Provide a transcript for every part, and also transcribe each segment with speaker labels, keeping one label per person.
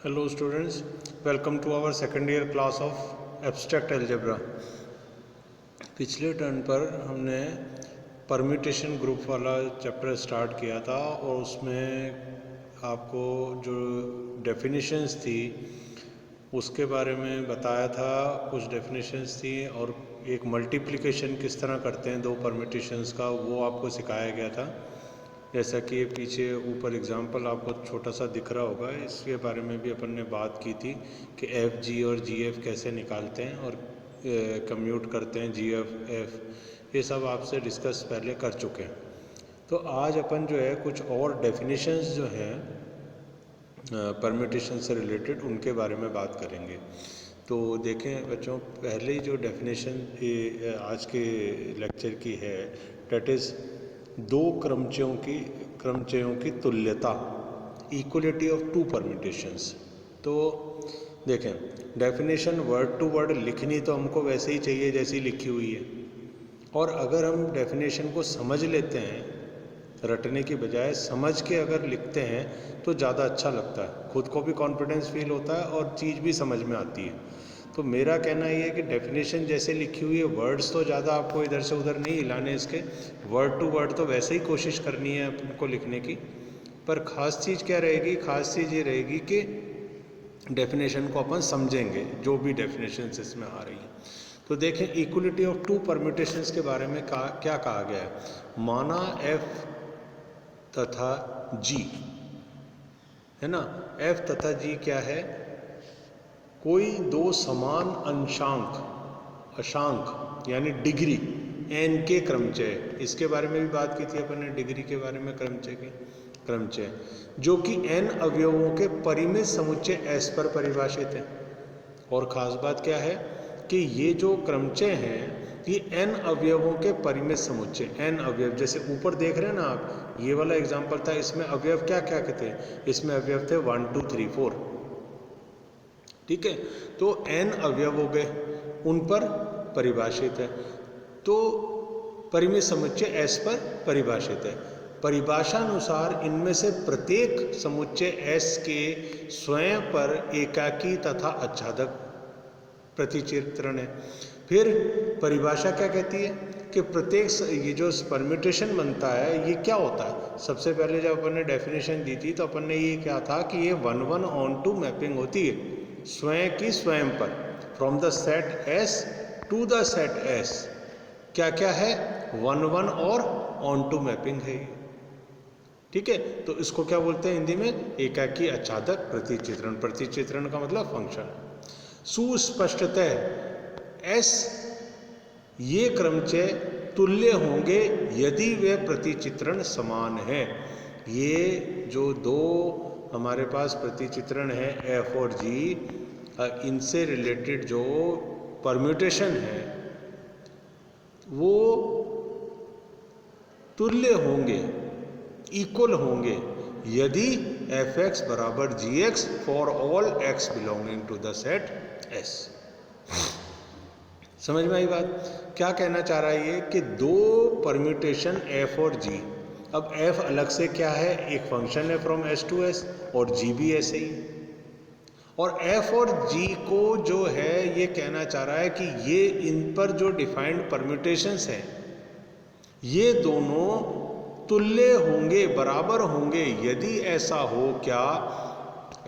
Speaker 1: Hello students, welcome to our second year class of abstract algebra। पिछले turn पर हमने permutation group वाला chapter start किया था और उसमें आपको जो डेफिनेशंस थी उसके बारे में बताया था। कुछ डेफिनेशंस थी और एक मल्टीप्लिकेशन किस तरह करते हैं दो परम्यूटेशंस का वो आपको सिखाया गया था। जैसा कि पीछे ऊपर एग्जांपल आपको छोटा सा दिख रहा होगा, इसके बारे में भी अपन ने बात की थी कि एफ जी और जी एफ कैसे निकालते हैं और कम्यूट करते हैं जी एफ एफ, ये सब आपसे डिस्कस पहले कर चुके हैं। तो आज अपन जो है कुछ और डेफिनेशंस जो हैं परम्यूटेशन से रिलेटेड उनके बारे में बात करेंगे। तो देखें बच्चों, पहले जो डेफिनेशन आज के लेक्चर की है डेट इज़ दो क्रमचयों की तुल्यता, इक्वलिटी ऑफ टू परम्यूटेशंस। तो देखें, डेफिनेशन वर्ड टू वर्ड लिखनी तो हमको वैसे ही चाहिए जैसी लिखी हुई है, और अगर हम डेफिनेशन को समझ लेते हैं रटने की बजाय समझ के अगर लिखते हैं तो ज़्यादा अच्छा लगता है, खुद को भी कॉन्फिडेंस फील होता है और चीज़ भी समझ में आती है। तो मेरा कहना ये है कि डेफिनेशन जैसे लिखी हुई है, वर्ड्स तो ज़्यादा आपको इधर से उधर नहीं हिलाने इसके, वर्ड टू वर्ड तो वैसे ही कोशिश करनी है आपको लिखने की। पर ख़ास चीज़ क्या रहेगी? ख़ास चीज़ ये रहेगी कि डेफिनेशन को अपन समझेंगे, जो भी डेफिनेशन इसमें आ रही है। तो देखें, इक्वलिटी ऑफ टू परम्यूटेशंस के बारे में क्या कहा गया है। माना एफ तथा जी है ना, एफ तथा जी क्या है? कोई दो समान अशांक यानी डिग्री एन के क्रमचय, इसके बारे में भी बात की थी अपन ने, डिग्री के बारे में क्रमचय जो कि एन अवयवों के परिमित समुच्चय एस पर परिभाषित है। और ख़ास बात क्या है कि ये जो क्रमचय हैं ये एन अवयवों के परिमित समुच्चय, एन अवयव, जैसे ऊपर देख रहे हैं ना आप, ये वाला एग्जाम्पल था, इसमें अवयव क्या क्या थे? इसमें अवयव थे 1 2 3 4, ठीक है। तो एन अवयव हो गए, उन पर परिभाषित है, तो परिमित समुच्चय एस पर परिभाषित है। परिभाषा अनुसार इनमें से प्रत्येक समुच्चय एस के स्वयं पर एकाकी तथा आच्छादक प्रतिचित्रण है। फिर परिभाषा क्या कहती है कि प्रत्येक ये जो परम्यूटेशन बनता है ये क्या होता है? सबसे पहले जब अपन ने डेफिनेशन दी थी तो अपन ने ये क्या था कि ये 1 1 ऑन टू मैपिंग होती है स्वयं की स्वयं पर, from the set S to the set S. क्या क्या है? 1 1 और ऑन टू मैपिंग है, ठीक है। तो इसको क्या बोलते हैं हिंदी में? एकाकी आच्छादक प्रतिचित्रण। प्रतिचित्रण का मतलब फंक्शन। सुस्पष्टतः एस ये क्रमचय तुल्य होंगे यदि वे प्रतिचित्रण समान है। ये जो दो हमारे पास प्रतिचित्रण है एफ और जी, इनसे रिलेटेड जो परम्यूटेशन है वो तुल्य होंगे, इक्वल होंगे यदि एफ एक्स बराबर g x for all x belonging to the set S. समझ में आई बात? क्या कहना चाह रहा है ये कि दो परम्यूटेशन एफ और जी, अब एफ अलग से क्या है? एक फंक्शन है फ्रॉम एस टू एस, और जी भी ऐसे ही। और एफ और जी को जो है ये कहना चाह रहा है कि ये इन पर जो डिफाइंड परम्यूटेशंस हैं ये दोनों तुल्य होंगे, बराबर होंगे यदि ऐसा हो। क्या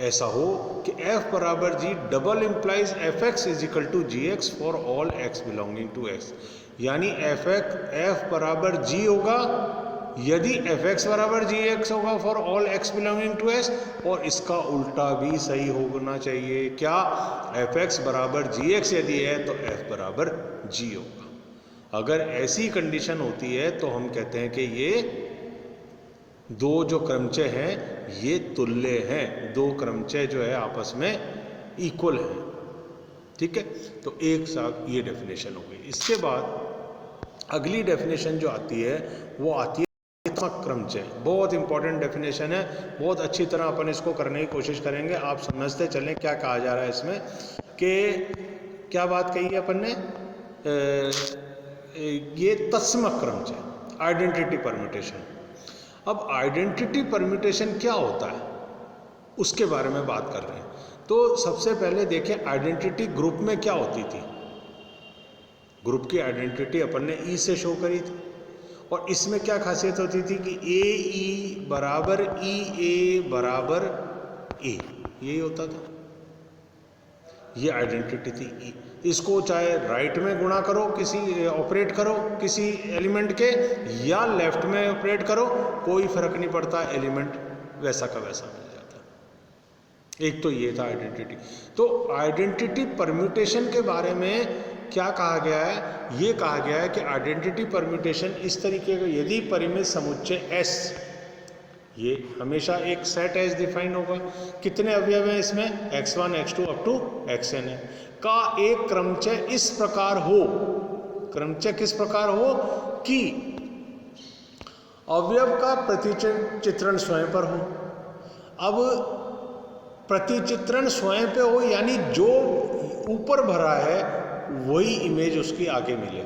Speaker 1: ऐसा हो कि f बराबर जी double implies F x is equal to ji x for all x belonging to X, यानी एफ बराबर जी होगा यदि एफ एक्स बराबर जी एक्स होगा for all x belonging to x, और इसका उल्टा भी सही होना चाहिए। क्या? एफ एक्स बराबर जी एक्स यदि है तो एफ बराबर जी होगा। अगर ऐसी कंडीशन होती है तो हम कहते हैं कि ये दो जो क्रमचय हैं ये तुल्य हैं, दो क्रमचय जो है आपस में इक्वल हैं, ठीक है। तो एक साथ ये डेफिनेशन हो गई। इसके बाद अगली डेफिनेशन जो आती है वो आती है क्रमचय। बहुत इंपॉर्टेंट डेफिनेशन है, बहुत अच्छी तरह अपन इसको करने की कोशिश करेंगे। आप समझते चलें क्या कहा जा रहा है इसमें, कि क्या बात कही है अपन ने, ये तत्समक क्रमचय, आइडेंटिटी परम्यूटेशन। अब आइडेंटिटी परम्यूटेशन क्या होता है उसके बारे में बात कर रहे हैं। तो सबसे पहले देखें आइडेंटिटी ग्रुप में क्या होती थी। ग्रुप की आइडेंटिटी अपन ने ई से शो करी थी, और इसमें क्या खासियत होती थी कि ए ई बराबर ई ए बराबर ए, यही होता था, ये आइडेंटिटी थी ई। इसको चाहे राइट में गुणा करो, किसी ऑपरेट करो किसी एलिमेंट के, या लेफ्ट में ऑपरेट करो, कोई फर्क नहीं पड़ता, एलिमेंट वैसा का वैसा मिल जाता। एक तो ये था आइडेंटिटी। तो आइडेंटिटी परम्यूटेशन के बारे में क्या कहा गया है, ये कहा गया है कि आइडेंटिटी परम्यूटेशन इस तरीके का, यदि परिमित समुच्चय S, ये हमेशा एक सेट एस डिफाइन होगा, कितने अवयव हैं इसमें, x1 x2 up to xn है, का एक क्रमचय इस प्रकार हो, क्रमचय किस प्रकार हो कि अवयव का प्रतिचित्रण स्वयं पर हो। अब प्रतिचित्रण स्वयं पे हो यानी जो ऊपर भरा है वही इमेज उसकी आगे मिले,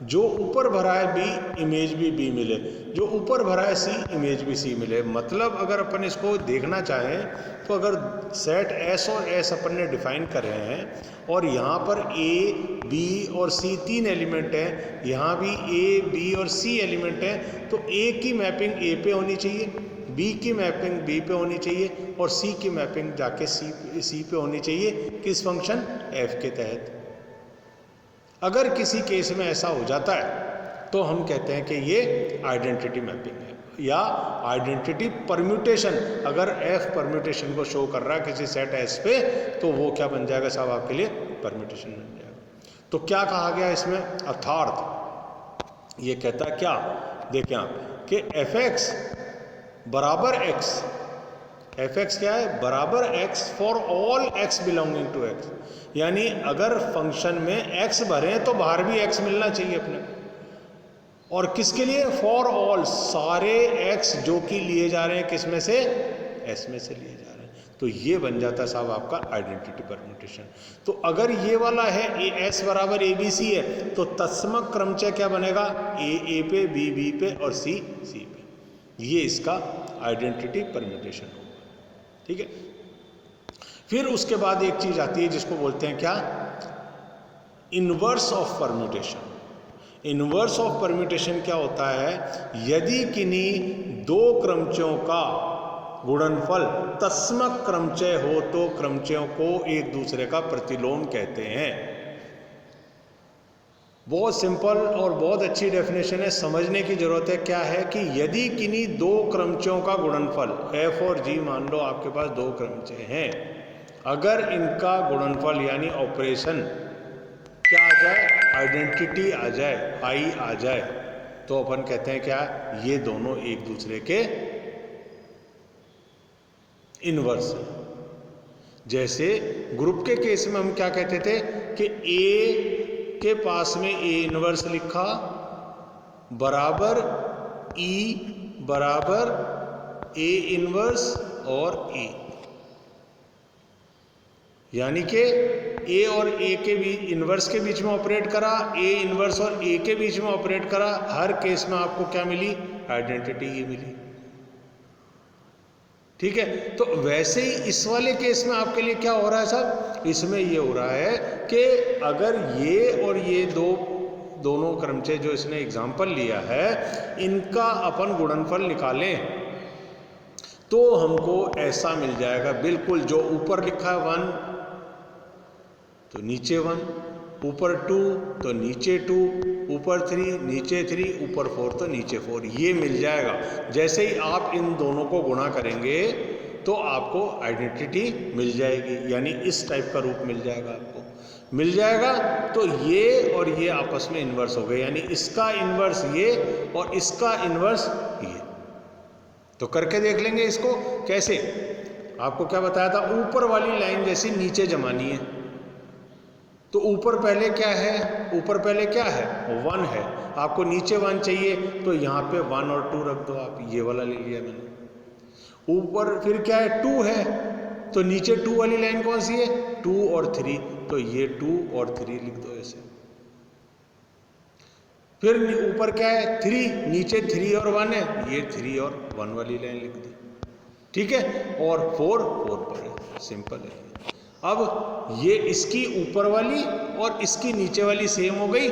Speaker 1: जो ऊपर भरा है बी इमेज भी बी मिले, जो ऊपर भरा है सी इमेज भी सी मिले। मतलब अगर अपन इसको देखना चाहें तो अगर सेट एस और एस अपन ने डिफाइन कर रहे हैं और यहाँ पर ए बी और सी तीन एलिमेंट हैं, यहाँ भी ए बी और सी एलिमेंट हैं, तो ए की मैपिंग ए पे होनी चाहिए, बी की मैपिंग बी पे होनी चाहिए और सी की मैपिंग जाके सी पे होनी चाहिए, किस फंक्शन एफ के तहत। अगर किसी केस में ऐसा हो जाता है तो हम कहते हैं कि ये आइडेंटिटी मैपिंग है या आइडेंटिटी परम्यूटेशन। अगर एफ परम्यूटेशन को शो कर रहा है किसी सेट एस पे तो वो क्या बन जाएगा साहब आपके लिए, परम्यूटेशन बन जाएगा। तो क्या कहा गया इसमें, अर्थात ये कहता है क्या, देखें आप कि एफ एक्स बराबर एक्स, एफ एक्स क्या है, बराबर x for all x belonging to X, यानी अगर फंक्शन में एक्स भरे तो बाहर भी एक्स मिलना चाहिए अपने, और किसके लिए, फॉर ऑल, सारे एक्स जो कि लिए जा रहे हैं किस में से, एस में से लिए जा रहे हैं। तो ये बन जाता है साहब आपका आइडेंटिटी परम्यूटेशन। तो अगर ये वाला है ए एस बराबर ए बी सी है तो तत्समक क्रमचय क्या बनेगा, ए पे बी बी पे और सी सी पे, ये इसका आइडेंटिटी परम्यूटेशन होगा। ठीक है, फिर उसके बाद एक चीज आती है जिसको बोलते हैं क्या, inverse of permutation. Inverse of permutation क्या होता है, यदि किन्हीं दो क्रमचयों का गुणनफल तत्समक क्रमचय हो तो क्रमचयों को एक दूसरे का प्रतिलोम कहते हैं। बहुत सिंपल और बहुत अच्छी डेफिनेशन है, समझने की जरूरत है। क्या है कि यदि किन्हीं दो क्रमचयों का गुणनफल एफ और जी, मान लो आपके पास दो क्रमचय हैं, अगर इनका गुणनफल यानी ऑपरेशन क्या आ जाए, आइडेंटिटी आ जाए, आई आ जाए, तो अपन कहते हैं क्या, ये दोनों एक दूसरे के इनवर्स है। जैसे ग्रुप के केस में हम क्या कहते थे कि ए के पास में ए इनवर्स लिखा बराबर ई बराबर ए इनवर्स और ए, यानी कि ए और ए के बीच, इनवर्स के बीच में ऑपरेट करा, ए इनवर्स और ए के बीच में ऑपरेट करा, हर केस में आपको क्या मिली, आइडेंटिटी ये मिली। ठीक है, तो वैसे ही इस वाले केस में आपके लिए क्या हो रहा है साहब, इसमें ये हो रहा है कि अगर ये और ये दोनों क्रमचय जो इसने एग्जाम्पल लिया है, इनका अपन गुणनफल निकालें तो हमको ऐसा मिल जाएगा बिल्कुल, जो ऊपर लिखा है 1 तो नीचे 1, ऊपर 2 तो नीचे 2, ऊपर 3 नीचे 3, ऊपर 4 तो नीचे 4, ये मिल जाएगा। जैसे ही आप इन दोनों को गुणा करेंगे तो आपको आइडेंटिटी मिल जाएगी, यानी इस टाइप का रूप मिल जाएगा, आपको मिल जाएगा। तो ये और ये आपस में इन्वर्स हो गए, यानी इसका इन्वर्स ये और इसका इन्वर्स ये। तो करके देख लेंगे इसको कैसे। आपको क्या बताया था, ऊपर वाली लाइन जैसी नीचे जमानी है, तो ऊपर पहले क्या है, ऊपर पहले क्या है, 1 है, आपको नीचे 1 चाहिए तो यहाँ पे 1 और 2 रख दो, आप ये वाला ले लिया मैंने। ऊपर फिर क्या है, 2 है, तो नीचे 2 वाली लाइन कौन सी है, 2 और 3, तो ये 2 और 3 लिख दो ऐसे। फिर ऊपर क्या है, 3, नीचे 3 और 1 है, ये 3 और 1 वाली लाइन लिख दी। ठीक है, और 4 पर है, सिंपल है। अब ये इसकी ऊपर वाली और इसकी नीचे वाली सेम हो गई,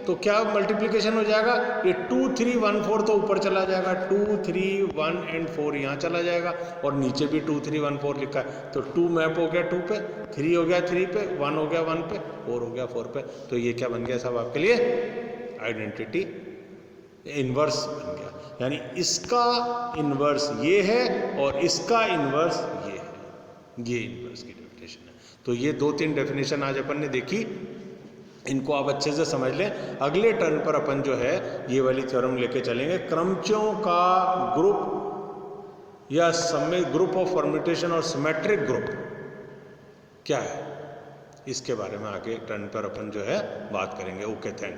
Speaker 1: तो क्या मल्टीप्लिकेशन हो जाएगा, ये 2 3 1 4 तो ऊपर चला जाएगा, 2 3 1 एंड 4 यहाँ चला जाएगा, और नीचे भी 2 3 1 4 लिखा है, तो 2 मैप हो गया 2 पे, 3 हो गया 3 पे, 1 हो गया 1 पे, 4 हो गया 4 पे। तो ये क्या बन गया सब आपके लिए, आइडेंटिटी इनवर्स बन गया। यानी इसका इनवर्स ये है और इसका इनवर्स ये है, ये इनवर्स की डेफिनेशन है। तो ये 2-3 डेफिनेशन आज अपन ने देखी, इनको आप अच्छे से समझ लें। अगले टर्न पर अपन जो है ये वाली थ्योरम लेके चलेंगे, क्रमचों का ग्रुप या समय ग्रुप ऑफ परम्यूटेशन और सिमेट्रिक ग्रुप क्या है, इसके बारे में आगे टर्न पर अपन जो है बात करेंगे। Okay, thanks.